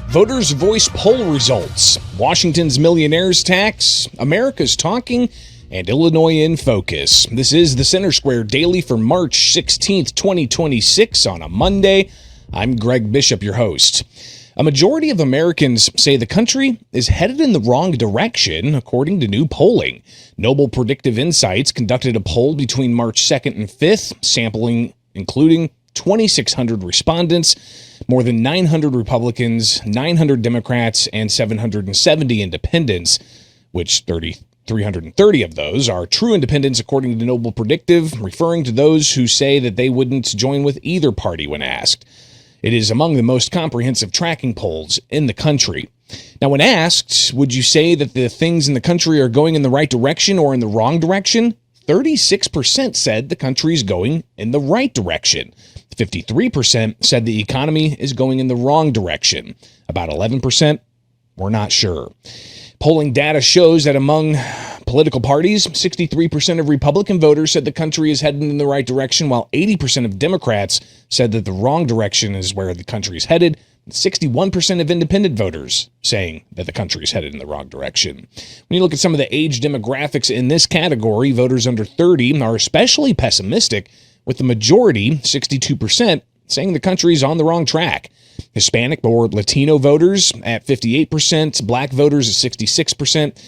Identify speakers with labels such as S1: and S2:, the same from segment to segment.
S1: Voters' voice poll results, Washington's millionaires tax, America's talking, and Illinois in focus. This is the Center Square Daily for March 16th, 2026 on a Monday. I'm Greg Bishop, your host. A majority of Americans say the country is headed in the wrong direction, according to new polling. Noble Predictive Insights conducted a poll between March 2nd and 5th, sampling including 2,600 respondents, more than 900 Republicans, 900 Democrats, and 770 independents, which 330 of those are true independents, according to Noble Predictive, referring to those who say that they wouldn't join with either party when asked. It is among the most comprehensive tracking polls in the country. Now, when asked, would you say that the things in the country are going in the right direction or in the wrong direction? 36% said the country is going in the right direction. 53% said the economy is going in the wrong direction. About 11% were not sure. Polling data shows that among political parties, 63% of Republican voters said the country is heading in the right direction, while 80% of Democrats said that the wrong direction is where the country is headed. 61% of independent voters saying that the country is headed in the wrong direction. When you look at some of the age demographics in this category, voters under 30 are especially pessimistic, with the majority, 62%, saying the country is on the wrong track. Hispanic or Latino voters at 58%, black voters at 66%.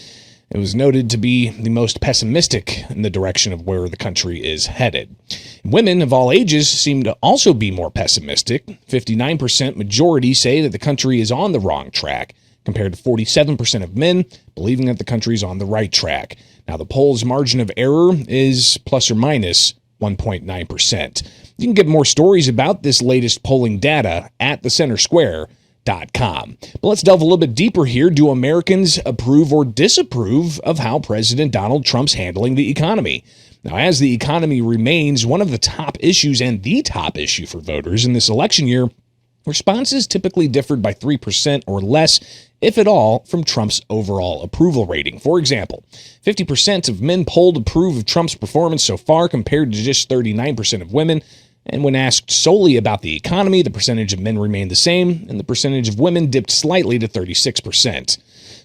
S1: It was noted to be the most pessimistic in the direction of where the country is headed. Women of all ages seem to also be more pessimistic. 59% majority say that the country is on the wrong track, compared to 47% of men believing that the country is on the right track. Now, the poll's margin of error is plus or minus 1.9%. You can get more stories about this latest polling data at thecentersquare.com. But let's delve a little bit deeper here. Do Americans approve or disapprove of how President Donald Trump's handling the economy? Now, as the economy remains one of the top issues and the top issue for voters in this election year, responses typically differed by 3% or less, if at all, from Trump's overall approval rating. For example, 50% of men polled approve of Trump's performance so far, compared to just 39% of women. And when asked solely about the economy, the percentage of men remained the same, and the percentage of women dipped slightly to 36%.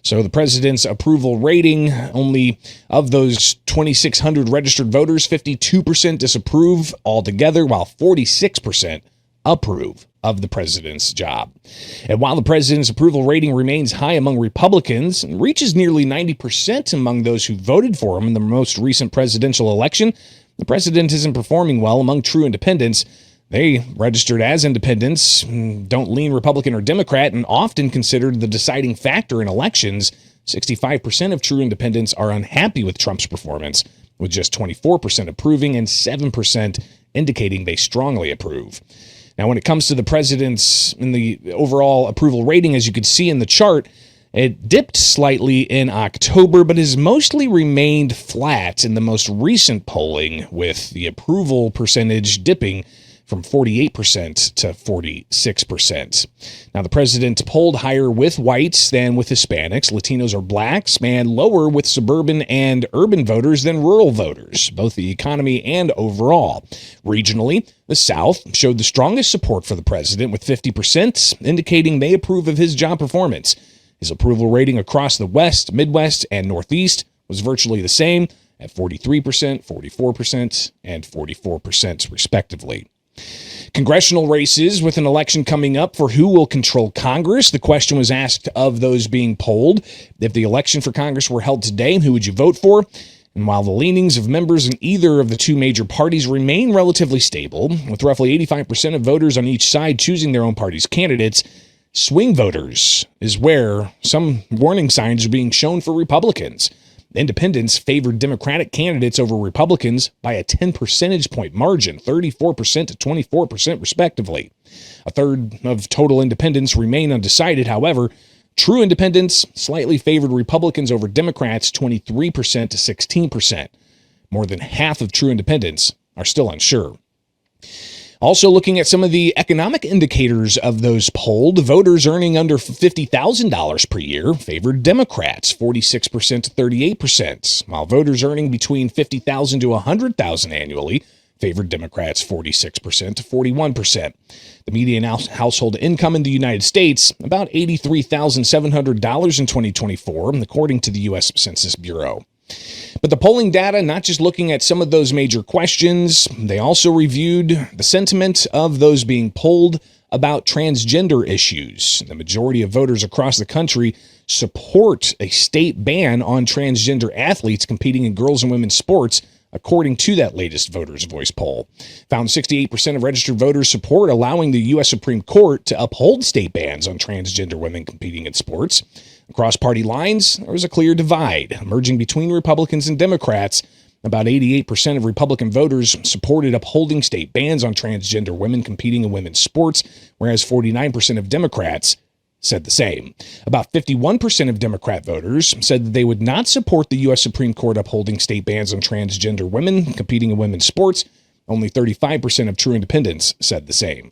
S1: So the president's approval rating, only of those 2,600 registered voters, 52% disapprove altogether, while 46% approve of the president's job. And while the president's approval rating remains high among Republicans and reaches nearly 90% among those who voted for him in the most recent presidential election, the president isn't performing well among true independents. They registered as independents, don't lean Republican or Democrat, and often considered the deciding factor in elections. 65% of true independents are unhappy with Trump's performance, with just 24% approving and 7% indicating they strongly approve. Now, when it comes to the president's in the overall approval rating, as you can see in the chart, it dipped slightly in October, but has mostly remained flat in the most recent polling, with the approval percentage dipping from 48% to 46%. Now, the president polled higher with whites than with Hispanics. Latinos or blacks, and lower with suburban and urban voters than rural voters, both the economy and overall. Regionally, the South showed the strongest support for the president, with 50% indicating they approve of his job performance. His approval rating across the West, Midwest, and Northeast was virtually the same at 43%, 44%, and 44% respectively. Congressional races, with an election coming up for who will control Congress. The question was asked of those being polled: if the election for Congress were held today, who would you vote for? And while the leanings of members in either of the two major parties remain relatively stable, with roughly 85% of voters on each side choosing their own party's candidates, swing voters is where some warning signs are being shown for Republicans. Independents favored Democratic candidates over Republicans by a 10 percentage point margin, 34% to 24% respectively. A third of total independents remain undecided. However, true independents slightly favored Republicans over Democrats, 23% to 16%. More than half of true independents are still unsure. Also, looking at some of the economic indicators of those polled, voters earning under $50,000 per year favored Democrats, 46% to 38%, while voters earning between $50,000 to $100,000 annually favored Democrats 46% to 41%. The median household income in the United States, about $83,700 in 2024, according to the U.S. Census Bureau. But the polling data, not just looking at some of those major questions, they also reviewed the sentiment of those being polled about transgender issues. The majority of voters across the country support a state ban on transgender athletes competing in girls and women's sports, according to that latest Voters' Voice poll. Found 68% of registered voters support allowing the U.S. Supreme Court to uphold state bans on transgender women competing in sports. Across party lines, there was a clear divide emerging between Republicans and Democrats. About 88% of Republican voters supported upholding state bans on transgender women competing in women's sports, whereas 49% of Democrats said the same. About 51% of Democrat voters said that they would not support the U.S. Supreme Court upholding state bans on transgender women competing in women's sports. Only 35% of true independents said the same.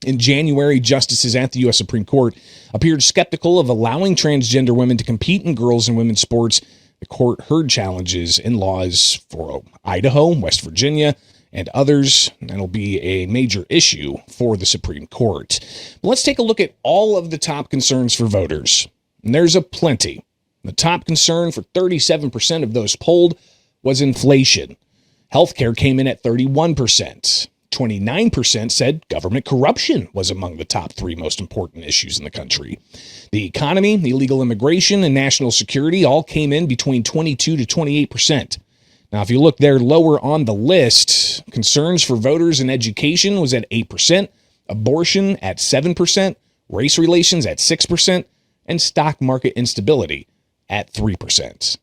S1: In January, justices at the U.S. Supreme Court appeared skeptical of allowing transgender women to compete in girls and women's sports. The court heard challenges in laws for Idaho, West Virginia, and others. That'll be a major issue for the Supreme Court. But let's take a look at all of the top concerns for voters. And there's a plenty. The top concern for 37% of those polled was inflation. Healthcare came in at 31%. 29% said government corruption was among the top three most important issues in the country. The economy, illegal immigration, and national security all came in between 22 to 28%. Now, if you look there lower on the list, concerns for voters in education was at 8%, abortion at 7%, race relations at 6%, and stock market instability at 3%.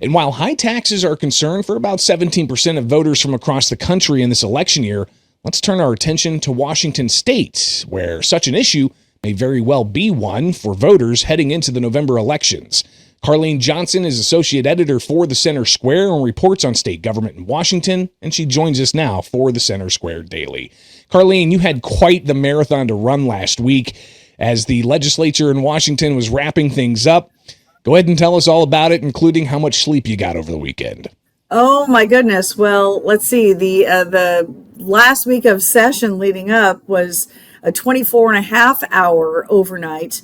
S1: And while high taxes are a concern for about 17% of voters from across the country in this election year, let's turn our attention to Washington State, where such an issue may very well be one for voters heading into the November elections. Carlene Johnson is associate editor for the Center Square and reports on state government in Washington, and she joins us now for the Center Square Daily. Carlene, you had quite the marathon to run last week as the legislature in Washington was wrapping things up. Go ahead and tell us all about it, including how much sleep you got over the weekend.
S2: Oh, my goodness. Well, let's see. The last week of session leading up was a 24 and a half hour overnight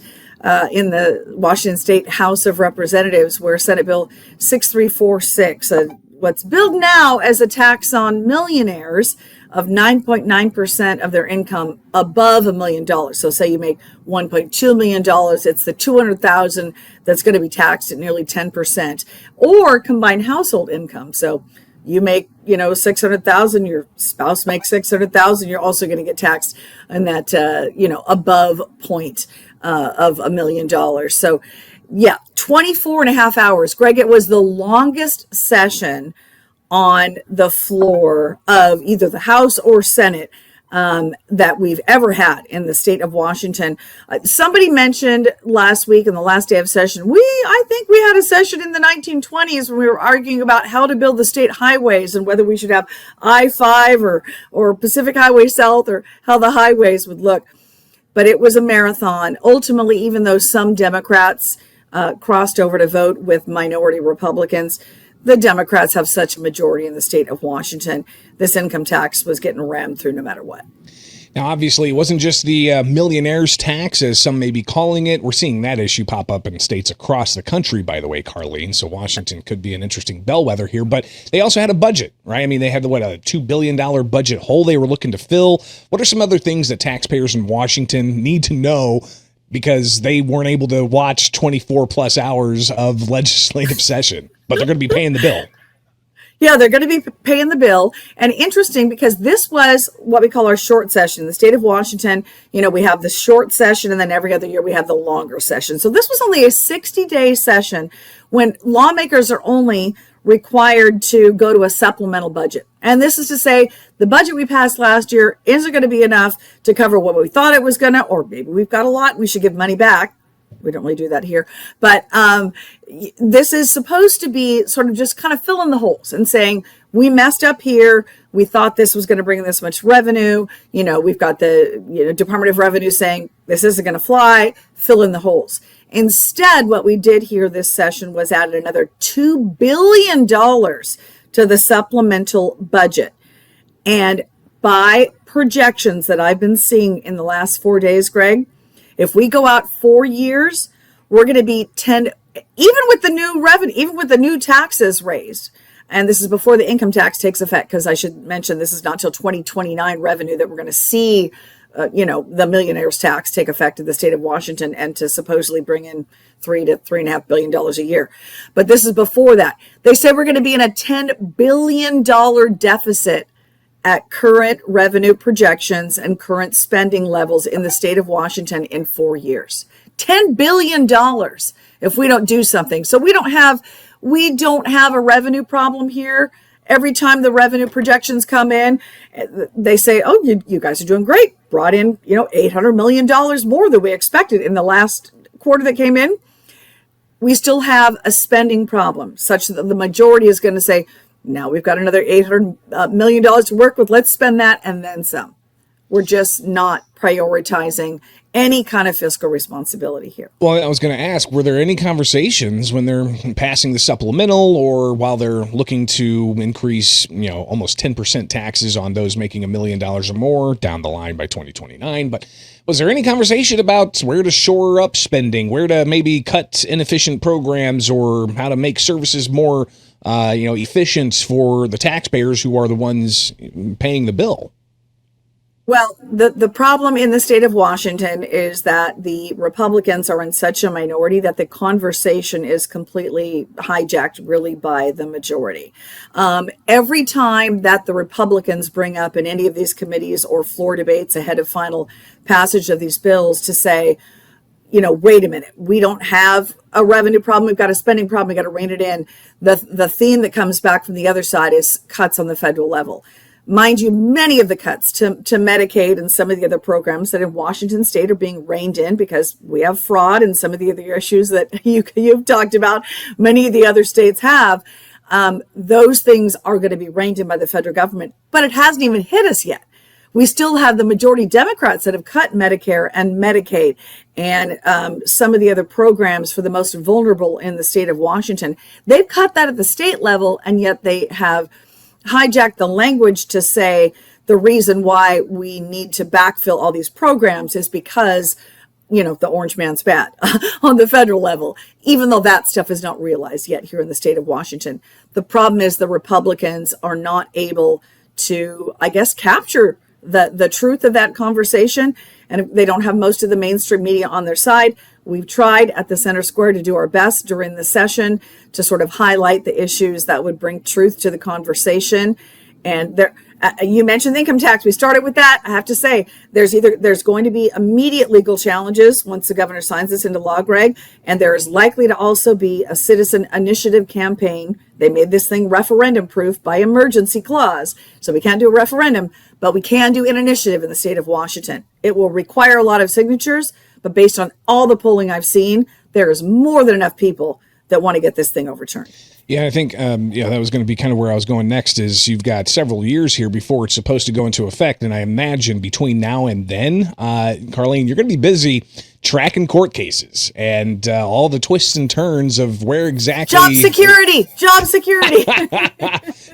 S2: in the Washington State House of Representatives, where Senate Bill 6346, what's billed now as a tax on millionaires of 9.9% of their income above $1 million. So say you make $1.2 million, it's the $200,000 that's going to be taxed at nearly 10%, or combined household income. So you make, $600,000, your spouse makes $600,000, you're also going to get taxed on that, above point of $1 million. So yeah, 24 and a half hours. Greg, it was the longest session on the floor of either the House or Senate that we've ever had in the state of Washington. Somebody mentioned last week in the last day of session, I think we had a session in the 1920s when we were arguing about how to build the state highways and whether we should have I-5 or Pacific Highway South, or how the highways would look. But it was a marathon. Ultimately, even though some Democrats crossed over to vote with minority Republicans, the Democrats have such a majority in the state of Washington. This income tax was getting rammed through no matter what.
S1: Now, obviously, it wasn't just the millionaires tax, as some may be calling it. We're seeing that issue pop up in states across the country, by the way, Carlene. So Washington could be an interesting bellwether here. But they also had a budget, right? I mean, they had, a $2 billion budget hole they were looking to fill. What are some other things that taxpayers in Washington need to know because they weren't able to watch 24 plus hours of legislative session, but they're going to be paying the bill?
S2: Yeah, they're going to be paying the bill. And interesting, because this was what we call our short session. In the state of Washington, we have the short session, and then every other year we have the longer session. So this was only a 60-day session when lawmakers are only required to go to a supplemental budget. And this is to say the budget we passed last year isn't going to be enough to cover what we thought it was going to, or maybe we've got a lot and we should give money back. We don't really do that here. But this is supposed to be sort of just kind of filling the holes and saying, we messed up here. We thought this was going to bring this much revenue. We've got the Department of Revenue saying this isn't going to fly. Fill in the holes. Instead, what we did here this session was added another $2 billion to the supplemental budget. And by projections that I've been seeing in the last 4 days, Greg, if we go out 4 years, we're going to be 10, even with the new revenue, even with the new taxes raised. And this is before the income tax takes effect, because I should mention this is not till 2029 revenue that we're going to see, the millionaires tax take effect in the state of Washington, and to supposedly bring in $3 to $3.5 billion a year. But this is before that. They said we're going to be in a $10 billion deficit at current revenue projections and current spending levels in the state of Washington in 4 years. $10 billion if we don't do something. So we don't have a revenue problem here. Every time the revenue projections come in, they say, oh, you guys are doing great. Brought in, $800 million more than we expected in the last quarter that came in. We still have a spending problem, such that the majority is going to say, now we've got another $800 million to work with. Let's spend that and then some. We're just not prioritizing any kind of fiscal responsibility here.
S1: Well, I was going to ask, were there any conversations when they're passing the supplemental, or while they're looking to increase, almost 10% taxes on those making $1 million or more down the line by 2029? But was there any conversation about where to shore up spending, where to maybe cut inefficient programs, or how to make services more efficient for the taxpayers who are the ones paying the bill?
S2: Well, the problem in the state of Washington is that the Republicans are in such a minority that the conversation is completely hijacked really by the majority. Every time that the Republicans bring up in any of these committees or floor debates ahead of final passage of these bills to say, wait a minute, we don't have a revenue problem, we've got a spending problem, we've got to rein it in. The theme that comes back from the other side is cuts on the federal level. Mind you, many of the cuts to Medicaid and some of the other programs that in Washington state are being reined in because we have fraud and some of the other issues that you've talked about, many of the other states have. Those things are going to be reined in by the federal government, but it hasn't even hit us yet. We still have the majority Democrats that have cut Medicare and Medicaid and some of the other programs for the most vulnerable in the state of Washington. They've cut that at the state level, and yet they have hijacked the language to say the reason why we need to backfill all these programs is because, the orange man's bad on the federal level, even though that stuff is not realized yet here in the state of Washington. The problem is the Republicans are not able to, capture the truth of that conversation, and they don't have most of the mainstream media on their side. We've tried at the Center Square to do our best during the session to sort of highlight the issues that would bring truth to the conversation. And you mentioned the income tax. We started with that. I have to say, there's going to be immediate legal challenges once the governor signs this into law, Greg, and there is likely to also be a citizen initiative campaign. They made this thing referendum proof by emergency clause, so we can't do a referendum, but we can do an initiative in the state of Washington. It will require a lot of signatures, but based on all the polling I've seen, there is more than enough people that want to get this thing overturned.
S1: Yeah, I think that was going to be kind of where I was going next. Is you've got several years here before it's supposed to go into effect, and I imagine between now and then, Carlene, you're going to be busy tracking court cases and all the twists and turns of where exactly
S2: job security.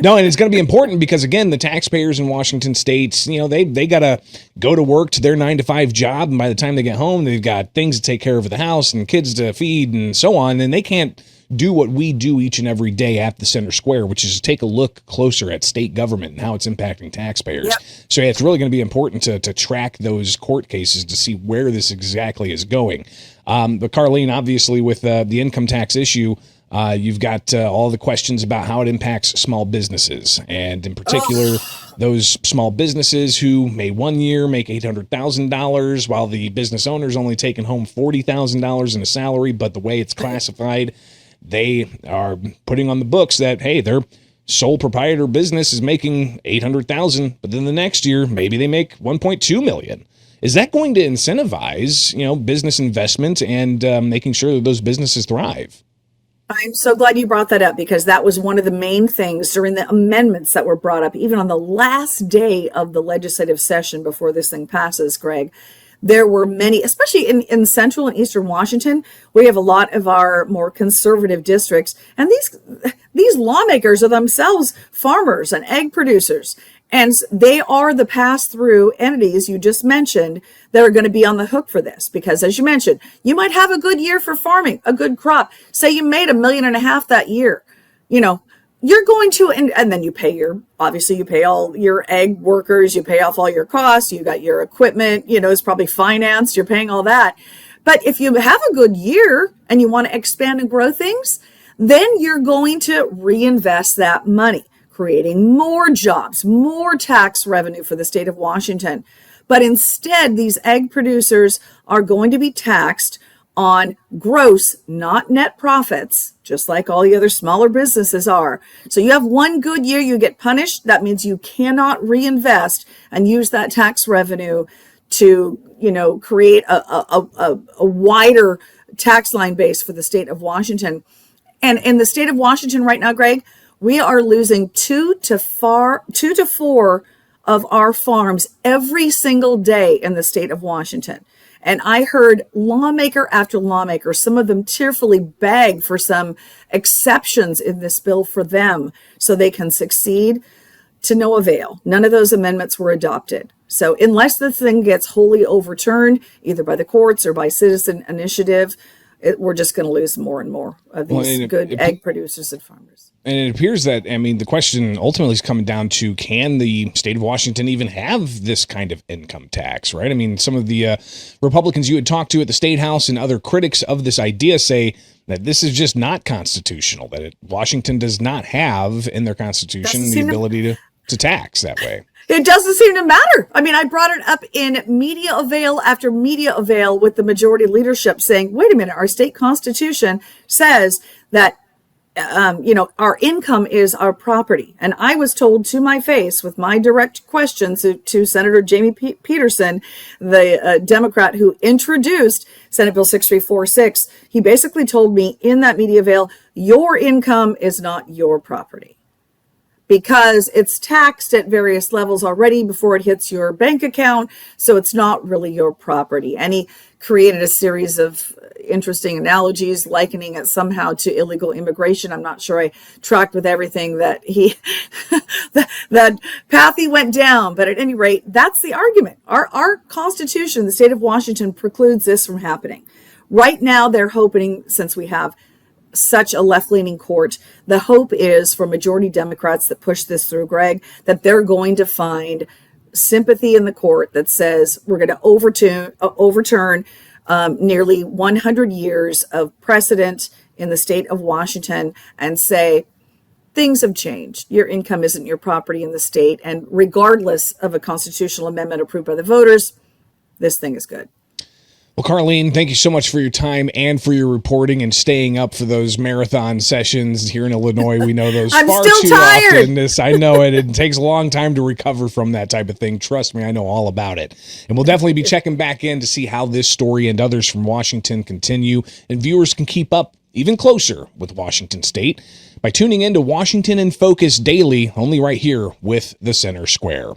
S1: No, and it's going to be important because again, the taxpayers in Washington states, they got to go to work to their 9-to-5 job, and by the time they get home, they've got things to take care of at the house and kids to feed and so on, and they can't do what we do each and every day at the Center Square, which is take a look closer at state government and how it's impacting taxpayers. Yep. So it's really going to be important to track those court cases to see where this exactly is going. But Carlene, obviously with the income tax issue, you've got all the questions about how it impacts small businesses, and in particular, those small businesses who may one year make $800,000 while the business owner's only taking home $40,000 in a salary, but the way it's classified, they are putting on the books that, hey, their sole proprietor business is making $800,000, but then the next year, maybe they make $1.2 million. Is that going to incentivize, business investment and making sure that those businesses thrive?
S2: I'm so glad you brought that up, because that was one of the main things during the amendments that were brought up, even on the last day of the legislative session before this thing passes, Greg. There were many, especially in central and eastern Washington, we have a lot of our more conservative districts. And these lawmakers are themselves farmers and egg producers. And they are the pass-through entities you just mentioned that are going to be on the hook for this. Because as you mentioned, you might have a good year for farming, a good crop. Say you made $1.5 million that year. You're going to, and then you pay obviously you pay all your egg workers, you pay off all your costs, you got your equipment, it's probably financed, you're paying all that. But if you have a good year and you want to expand and grow things, then you're going to reinvest that money, creating more jobs, more tax revenue for the state of Washington. But instead, these egg producers are going to be taxed on gross, not net profits, just like all the other smaller businesses are. So you have one good year, you get punished. That means you cannot reinvest and use that tax revenue to, create a wider tax line base for the state of Washington. And in the state of Washington right now, Greg, we are losing 2 to 4 of our farms every single day in the state of Washington. And I heard lawmaker after lawmaker, some of them tearfully beg for some exceptions in this bill for them so they can succeed, to no avail. None of those amendments were adopted. So unless the thing gets wholly overturned, either by the courts or by citizen initiative, we're just going to lose more and more of these good egg producers and farmers.
S1: And it appears that, the question ultimately is coming down to, can the state of Washington even have this kind of income tax, right? Some of the Republicans you had talked to at the State House and other critics of this idea say that this is just not constitutional, that Washington does not have in their constitution the ability to tax that way.
S2: It doesn't seem to matter. I brought it up in media avail after media avail with the majority leadership saying, wait a minute, our state constitution says that, our income is our property. And I was told to my face with my direct questions to Senator Jamie Peterson, the Democrat who introduced Senate Bill 6346, he basically told me in that media avail, your income is not your property, because it's taxed at various levels already before it hits your bank account. So it's not really your property. And he created a series of interesting analogies, likening it somehow to illegal immigration. I'm not sure I tracked with everything that that path he went down. But at any rate, that's the argument. Our Constitution, the state of Washington, precludes this from happening. Right now, they're hoping, since we have such a left-leaning court, the hope is for majority Democrats that push this through, Greg, that they're going to find sympathy in the court that says we're going to overturn nearly 100 years of precedent in the state of Washington and say things have changed. Your income isn't your property in the state, and regardless of a constitutional amendment approved by the voters, this thing is good.
S1: Well, Carlene, thank you so much for your time and for your reporting and staying up for those marathon sessions here in Illinois. We know those
S2: I'm
S1: far
S2: still
S1: too
S2: tired.
S1: often. I know it. It takes a long time to recover from that type of thing. Trust me, I know all about it. And we'll definitely be checking back in to see how this story and others from Washington continue, and viewers can keep up even closer with Washington State by tuning in to Washington in Focus Daily, only right here with the Center Square.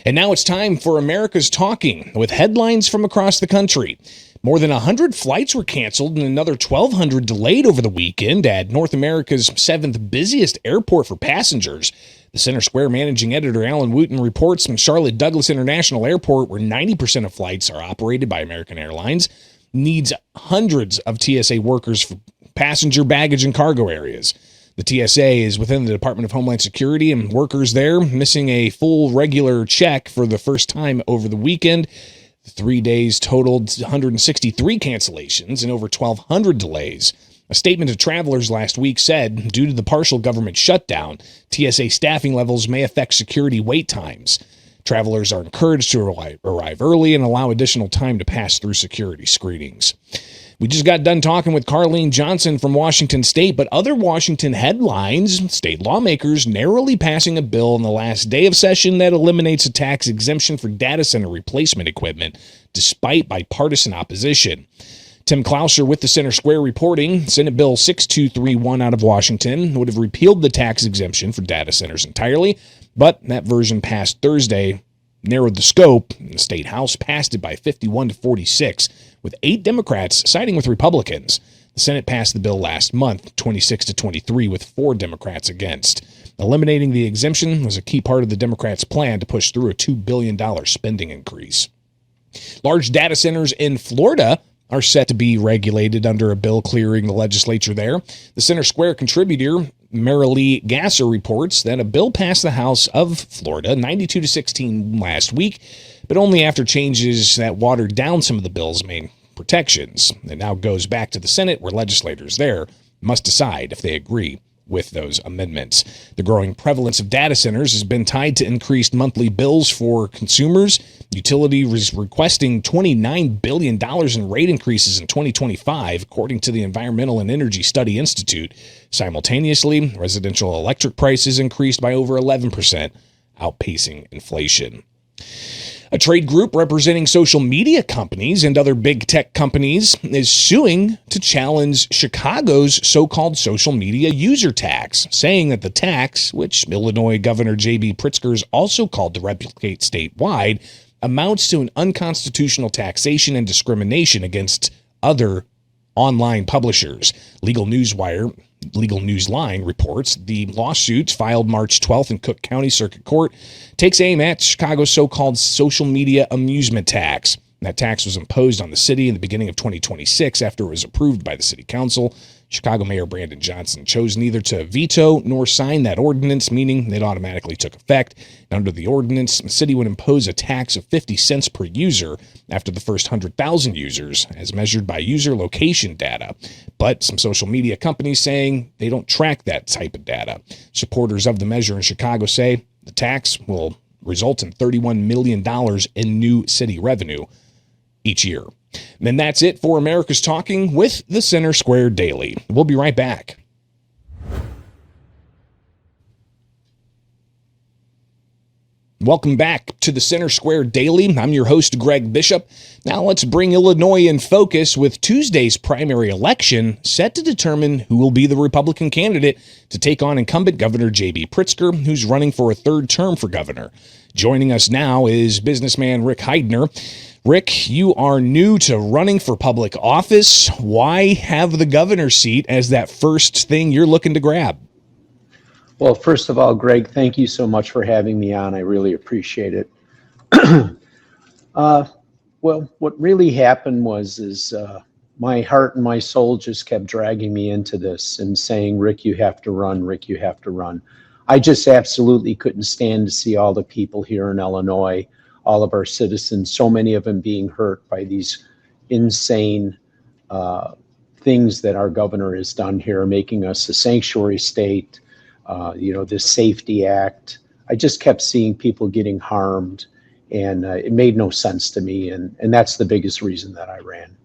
S1: And now it's time for America's Talking, with headlines from across the country. More than 100 flights were canceled and another 1,200 delayed over the weekend at North America's 7th busiest airport for passengers. The Center Square managing editor Alan Wooten reports from Charlotte Douglas International Airport, where 90% of flights are operated by American Airlines, needs hundreds of TSA workers for passenger baggage and cargo areas. The TSA is within the Department of Homeland Security, and workers there missing a full regular check for the first time over the weekend. 3 days totaled 163 cancellations and over 1,200 delays. A statement to travelers last week said, due to the partial government shutdown, TSA staffing levels may affect security wait times. Travelers are encouraged to arrive early and allow additional time to pass through security screenings. We just got done talking with Carlene Johnson from Washington State, but other Washington headlines: state lawmakers narrowly passing a bill on the last day of session that eliminates a tax exemption for data center replacement equipment, despite bipartisan opposition. Tim Clouser with the Center Square reporting, Senate Bill 6231 out of Washington would have repealed the tax exemption for data centers entirely, but that version passed Thursday, narrowed the scope, and the State House passed it by 51 to 46, with 8 Democrats siding with Republicans. The Senate passed the bill last month, 26 to 23, with 4 Democrats against. Eliminating the exemption was a key part of the Democrats' plan to push through a $2 billion spending increase. Large data centers in Florida are set to be regulated under a bill clearing the legislature there. The Center Square contributor, Marilee Gasser, reports that a bill passed the House of Florida 92-16 last week, but only after changes that watered down some of the bill's main protections. It now goes back to the Senate, where legislators there must decide if they agree with those amendments. The growing prevalence of data centers has been tied to increased monthly bills for consumers. Utility was requesting $29 billion in rate increases in 2025, according to the Environmental and Energy Study Institute. Simultaneously, residential electric prices increased by over 11%, outpacing inflation. A trade group representing social media companies and other big tech companies is suing to challenge Chicago's so-called social media user tax, saying that the tax, which Illinois Governor J.B. Pritzker also called to replicate statewide, amounts to an unconstitutional taxation and discrimination against other online publishers. Legal Newsline reports the lawsuit filed March 12th in Cook County Circuit Court takes aim at Chicago's so-called social media amusement tax. That tax was imposed on the city in the beginning of 2026 after it was approved by the city council. Chicago Mayor Brandon Johnson chose neither to veto nor sign that ordinance, meaning it automatically took effect. And under the ordinance, the city would impose a tax of 50 cents per user after the first 100,000 users, as measured by user location data. But some social media companies saying they don't track that type of data. Supporters of the measure in Chicago say the tax will result in $31 million in new city revenue each year. And then that's it for America's Talking with the Center Square Daily. We'll be right back. Welcome back to the Center Square Daily. I'm your host, Greg Bishop. Now let's bring Illinois in focus with Tuesday's primary election set to determine who will be the Republican candidate to take on incumbent Governor J.B. Pritzker, who's running for a third term for governor. Joining us now is businessman Rick Heidner. Rick, you are new to running for public office. Why have the governor's seat as that first thing you're looking to grab?
S3: Well, first of all, Greg, thank you so much for having me on. I really appreciate it. Well, what really happened was my heart and my soul just kept dragging me into this and saying, Rick, you have to run. Rick, you have to run. I just absolutely couldn't stand to see all the people here in Illinois, all of our citizens, so many of them being hurt by these insane things that our governor has done here, making us a sanctuary state, this Safety Act. I just kept seeing people getting harmed, and it made no sense to me, and that's the biggest reason that I ran.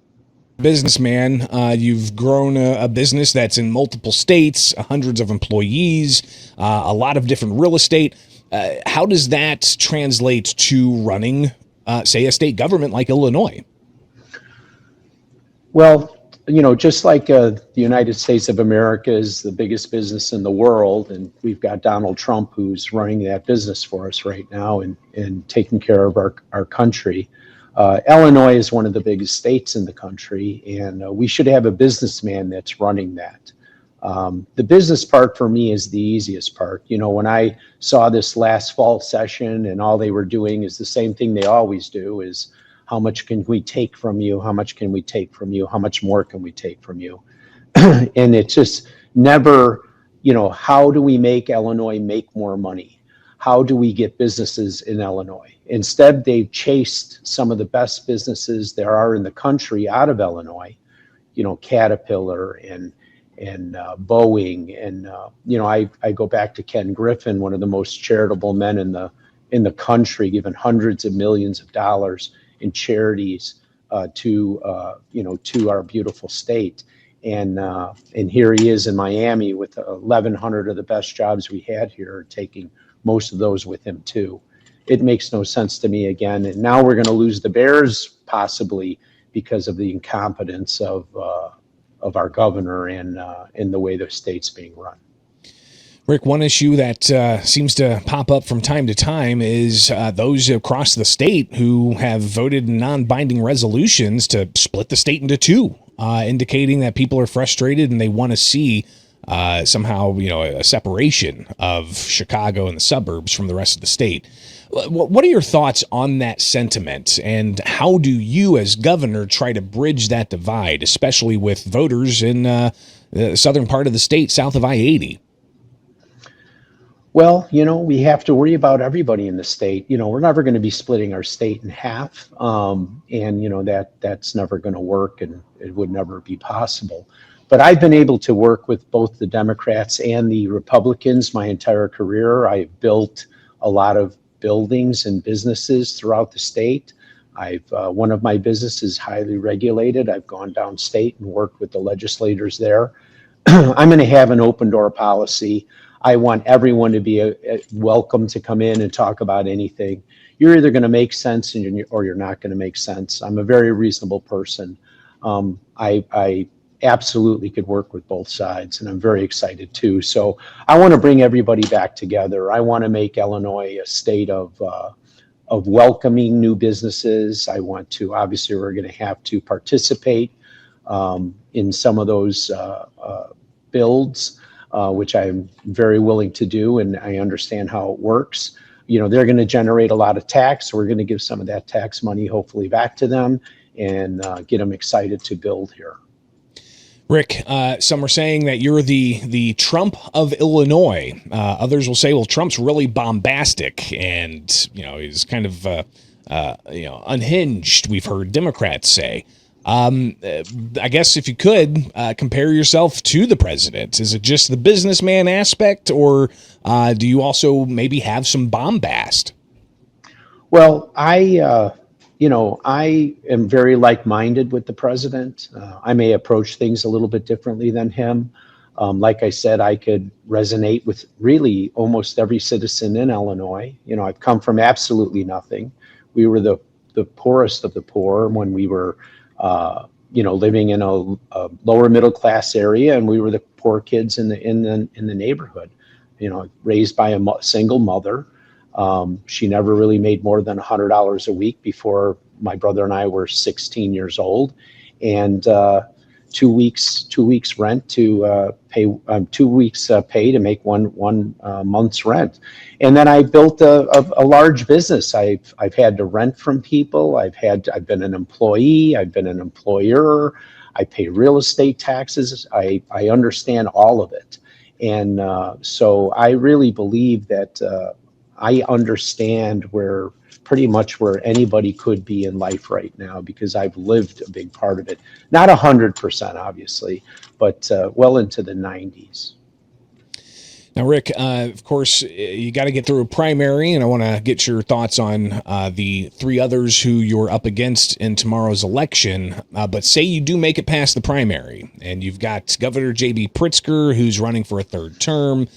S1: Businessman, you've grown a business that's in multiple states, hundreds of employees, a lot of different real estate. How does that translate to running, say, a state government like Illinois?
S3: Well, just like the United States of America is the biggest business in the world, and we've got Donald Trump who's running that business for us right now and taking care of our country. Illinois is one of the biggest states in the country, and we should have a businessman that's running that. The business part for me is the easiest part. When I saw this last fall session and all they were doing is the same thing they always do, is how much can we take from you? How much can we take from you? How much more can we take from you? And it's just never, how do we make Illinois make more money? How do we get businesses in Illinois? Instead, they've chased some of the best businesses there are in the country out of Illinois, Caterpillar and Boeing. And, I go back to Ken Griffin, one of the most charitable men in the country, giving hundreds of millions of dollars in charities to our beautiful state. And here he is in Miami with 1,100 of the best jobs we had here, taking most of those with him too. It makes no sense to me again. And now we're going to lose the Bears possibly because of the incompetence of our governor and the way the state's being run.
S1: Rick, one issue that seems to pop up from time to time is those across the state who have voted non-binding resolutions to split the state into two, indicating that people are frustrated and they want to see somehow, a separation of Chicago and the suburbs from the rest of the state. What are your thoughts on that sentiment, and how do you as governor try to bridge that divide, especially with voters in the southern part of the state south of I-80?
S3: Well, we have to worry about everybody in the state. We're never going to be splitting our state in half. And that's never going to work, and it would never be possible. But I've been able to work with both the Democrats and the Republicans my entire career. I've built a lot of buildings and businesses throughout the state. One of my businesses is highly regulated. I've gone downstate and worked with the legislators there. I'm going to have an open door policy. I want everyone to be welcome to come in and talk about anything. You're either going to make sense or you're not going to make sense. I'm a very reasonable person. I absolutely could work with both sides, and I'm very excited too. So I want to bring everybody back together. I want to make Illinois a state of welcoming new businesses. I want to, obviously, we're going to have to participate in some of those builds, which I'm very willing to do, and I understand how it works. They're going to generate a lot of tax. So we're going to give some of that tax money hopefully back to them and get them excited to build here.
S1: Rick, some are saying that you're the Trump of Illinois. Others will say, well, Trump's really bombastic and, he's kind of, unhinged, we've heard Democrats say. I guess if you could compare yourself to the president, is it just the businessman aspect, or do you also maybe have some bombast?
S3: Well, I am very like-minded with the president. I may approach things a little bit differently than him. Like I said, I could resonate with really almost every citizen in Illinois. I've come from absolutely nothing. We were the poorest of the poor when we were living in a lower middle class area, and we were the poor kids in the neighborhood. Raised by a single mother. She never really made more than $100 a week before my brother and I were 16 years old, and 2 weeks rent to pay 2 weeks pay to make one month's rent. And then I built a large business. I've had to rent from people. I've been an employee. I've been an employer. I pay real estate taxes. I understand all of it. And so I really believe that I understand pretty much where anybody could be in life right now, because I've lived a big part of it. Not 100%, obviously, but well into the 90s.
S1: Now, Rick, of course, you got to get through a primary, and I want to get your thoughts on the three others who you're up against in tomorrow's election. But say you do make it past the primary, and you've got Governor J.B. Pritzker, who's running for a third term.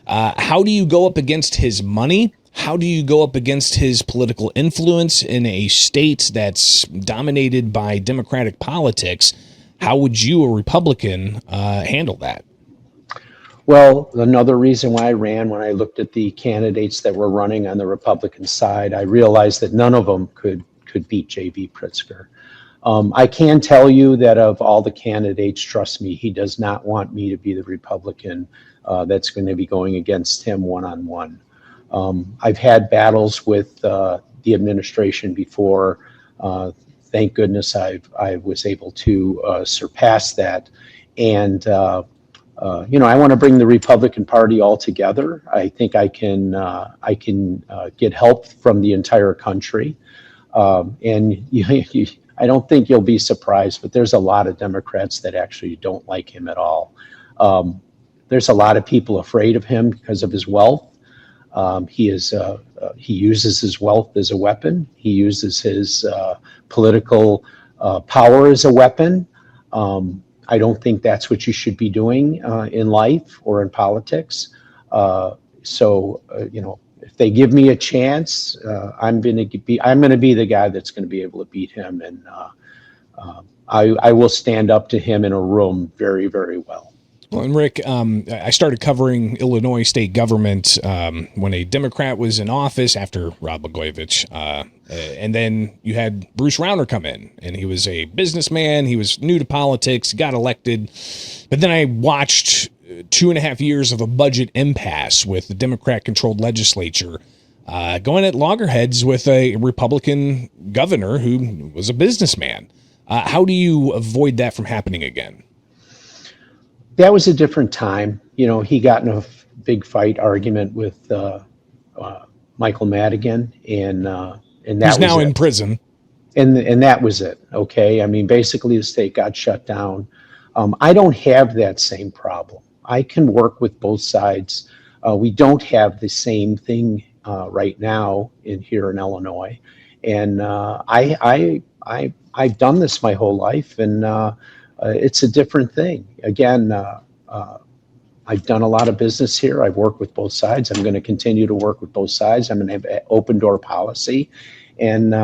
S1: How do you go up against his money? How do you go up against his political influence in a state that's dominated by Democratic politics? How would you, a Republican, handle that?
S3: Well, another reason why I ran, when I looked at the candidates that were running on the Republican side, I realized that none of them could beat J.B. Pritzker. I can tell you that of all the candidates, trust me, he does not want me to be the Republican that's going to be going against him one-on-one. I've had battles with the administration before. Thank goodness I was able to surpass that. And I want to bring the Republican Party all together. I think I can get help from the entire country. And I don't think you'll be surprised, but there's a lot of Democrats that actually don't like him at all. There's a lot of people afraid of him because of his wealth. He uses his wealth as a weapon. He uses his political power as a weapon. I don't think that's what you should be doing in life or in politics. So if they give me a chance, I'm going to be the guy that's going to be able to beat him, and I will stand up to him in a room very, very well.
S1: Well, and Rick, I started covering Illinois state government when a Democrat was in office after Rod Blagojevich. And then you had Bruce Rauner come in, and he was a businessman. He was new to politics, got elected. But then I watched 2.5 years of a budget impasse with the Democrat-controlled legislature, going at loggerheads with a Republican governor who was a businessman. How do you avoid that from happening again?
S3: That was a different time. He got in a big fight argument with Michael Madigan, and that
S1: He's now in prison.
S3: And that was it. Okay. I mean, basically the state got shut down. I don't have that same problem. I can work with both sides. We don't have the same thing right now here in Illinois, and I've done this my whole life, and it's a different thing. Again, I've done a lot of business here. I've worked with both sides. I'm going to continue to work with both sides. I'm going to have an open door policy, and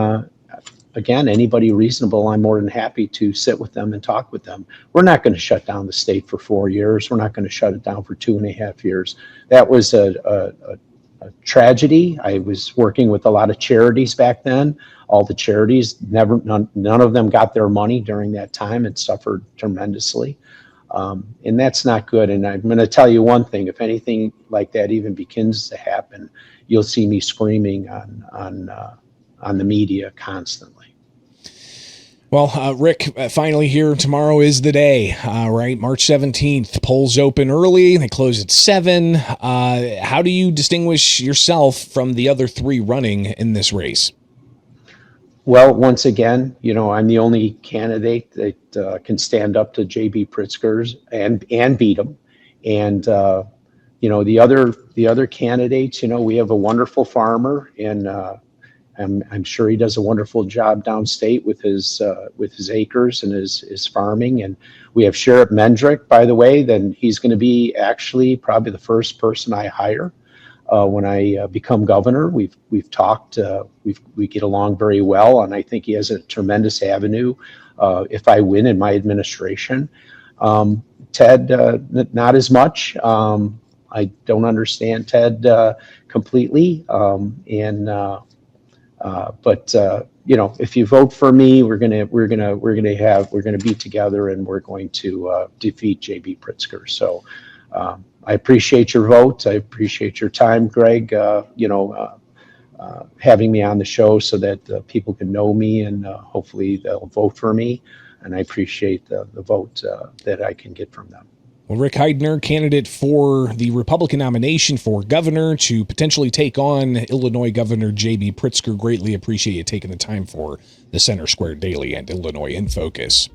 S3: again, anybody reasonable, I'm more than happy to sit with them and talk with them. We're not going to shut down the state for 4 years. We're not going to shut it down for 2.5 years. That was a tragedy. I was working with a lot of charities back then. All the charities, none of them got their money during that time and suffered tremendously. And that's not good. And I'm going to tell you one thing: if anything like that even begins to happen, you'll see me screaming on the media constantly.
S1: Well, Rick, finally here, tomorrow is the day, right? March 17th, polls open early, they close at 7. How do you distinguish yourself from the other 3 running in this race?
S3: Well, once again, I'm the only candidate that can stand up to J.B. Pritzker's and beat him. And, the other candidates, we have a wonderful farmer, and I'm sure he does a wonderful job downstate with his acres and his farming. And we have Sheriff Mendrick, by the way. Then he's going to be actually probably the first person I hire when I become governor. We've talked. We get along very well, and I think he has a tremendous avenue if I win in my administration. Ted, not as much. I don't understand Ted completely, but if you vote for me, we're gonna be together, and we're going to defeat J.B. Pritzker. So I appreciate your vote. I appreciate your time, Greg. Having me on the show so that people can know me, and hopefully they'll vote for me. And I appreciate the vote that I can get from them.
S1: Well, Rick Heidner, candidate for the Republican nomination for governor to potentially take on Illinois Governor J.B. Pritzker, greatly appreciate you taking the time for the Center Square Daily and Illinois in Focus.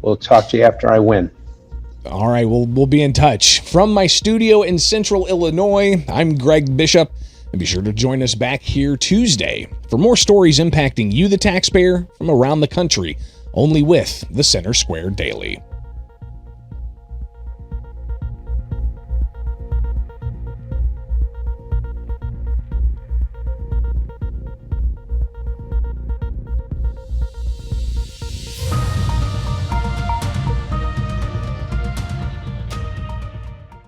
S3: We'll talk to you after I win.
S1: All right, we'll be in touch. From my studio in Central Illinois, I'm Greg Bishop, and be sure to join us back here Tuesday for more stories impacting you, the taxpayer, from around the country, only with the Center Square Daily.